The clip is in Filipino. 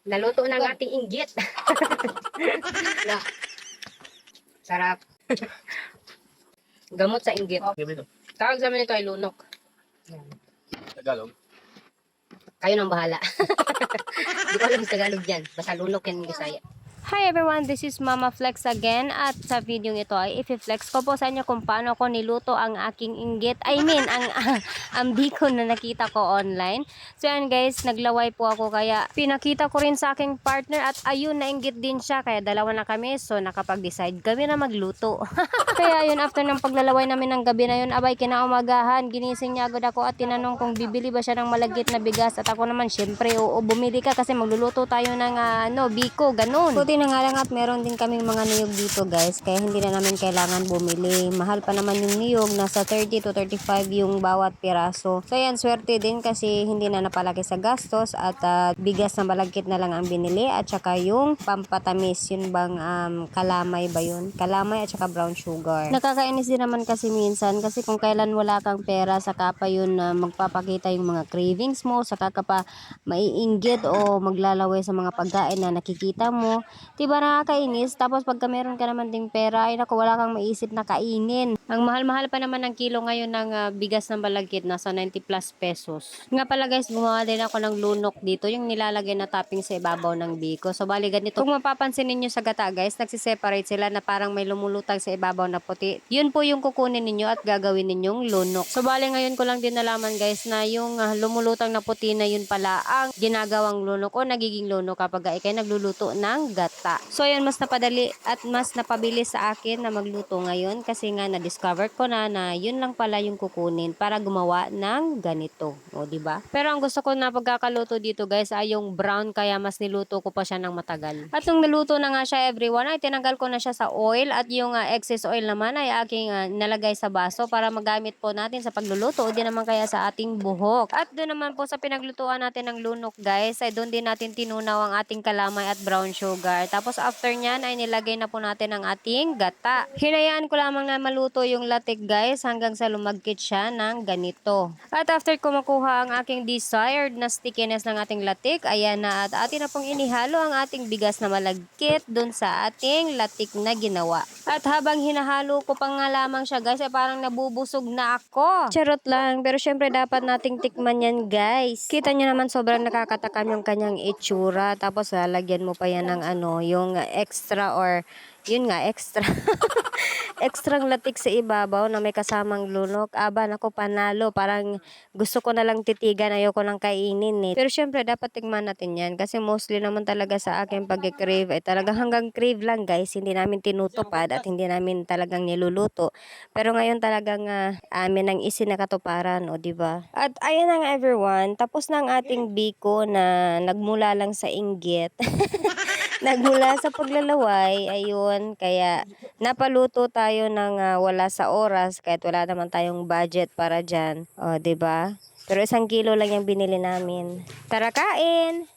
Naluto ng ating inggit. Na, sarap. Gamot sa inggit. Tawag sa amin ito ay lunok. Yan. Tagalog. Kayo nang bahala. Di ko alam sa Tagalog yan. Basta lunok yan yung Bisaya. Hi everyone, this is Mama Flex again at sa video ito ay i-flex ko po sa inyo kung paano ko niluto ang aking inggit. I mean, ang bacon na nakita ko online. So yan guys, naglaway po ako kaya pinakita ko rin sa aking partner at ayun, nainggit din siya. Kaya dalawa na kami, so nakapag-decide kami na magluto. Kaya yun, after ng paglalaway namin ng gabi na yun, abay kinaumagahan, ginising niya agad ako at tinanong kung bibili ba siya ng malagkit na bigas. At ako naman, syempre, oo, bumili ka kasi magluluto tayo ng biko, ganun. Buti na nga lang at meron din kaming mga niyog dito guys, kaya hindi na namin kailangan bumili. Mahal pa naman yung niyog, nasa 30 to 35 yung bawat piraso. So yan, swerte din kasi hindi na napalaki sa gastos at bigas na malagkit na lang ang binili at saka yung pampatamis, yun bang kalamay ba yun? Kalamay at saka brown sugar. Nakakainis din naman kasi minsan kasi kung kailan wala kang pera, saka pa yun magpapakita yung mga cravings mo, saka ka pa maiinggit o maglalaway sa mga pagkain na nakikita mo. Diba nakakainis? Tapos pagka meron ka naman ding pera, ay naku, wala kang maisip na kainin. Ang mahal-mahal pa naman ng kilo ngayon ng bigas ng balagkit, nasa 90 plus pesos. Nga pala guys, gumawa din ako ng lunok dito, yung nilalagay na topping sa ibabaw ng biko. So bali ganito, kung mapapansin ninyo sa gata guys, nagsiseparate sila na parang may lumulutang sa ibabaw na puti. Yun po yung kukunin ninyo at gagawin ninyong lunok. So bali ngayon ko lang din nalaman guys na yung lumulutang na puti na yun pala ang ginagawang lunok o nagiging lunok kapag ikay nagluluto ng gata. So yun, mas napadali at mas napabilis sa akin na magluto ngayon kasi nga na-discover ko na yun lang pala yung kukunin para gumawa ng ganito. O diba? Pero ang gusto ko na pagkakaluto dito guys ay yung brown, kaya mas niluto ko pa siya ng matagal. At nung naluto na nga siya everyone, ay tinanggal ko na siya sa oil at yung excess oil naman ay aking nalagay sa baso para magamit po natin sa pagluluto o di naman kaya sa ating buhok. At doon naman po sa pinaglutuan natin ng lunok guys, ay doon din natin tinunaw ang ating kalamay at brown sugar. Tapos after nyan ay nilagay na po natin ang ating gata. Hinayaan ko lamang na maluto yung latik guys hanggang sa lumagkit siya ng ganito. At after ko makuha ang aking desired na stickiness ng ating latik, ayan na at atin na pong inihalo ang ating bigas na malagkit dun sa ating latik na ginawa. At habang hinahalo ko pa nga lamang siya guys, ay parang nabubusog na ako. Charot lang, pero syempre dapat nating tikman yan guys. Kita nyo naman sobrang nakakatakam yung kanyang itsura. Tapos lalagyan mo pa yan ng yung extra or yun nga extra extrang latik sa ibabaw na may kasamang lunok. Aba nako, panalo, parang gusto ko na lang titigan, ayoko nang kainin eh. Pero syempre dapat tingnan natin yan kasi mostly naman talaga sa akin pag-crave ay talagang hanggang crave lang guys, hindi namin tinutupad at hindi namin talagang niluluto. Pero ngayon talagang amin ang isinakatuparan, o diba? At ayan na nga everyone, tapos na ang ating biko na nagmula lang sa inggit. Nagmula sa paglalaway, ayun, kaya napaluto tayo ng wala sa oras kahit wala naman tayong budget para dyan. O, 'di ba? Pero 1 kilo lang yung binili namin. Tara kain!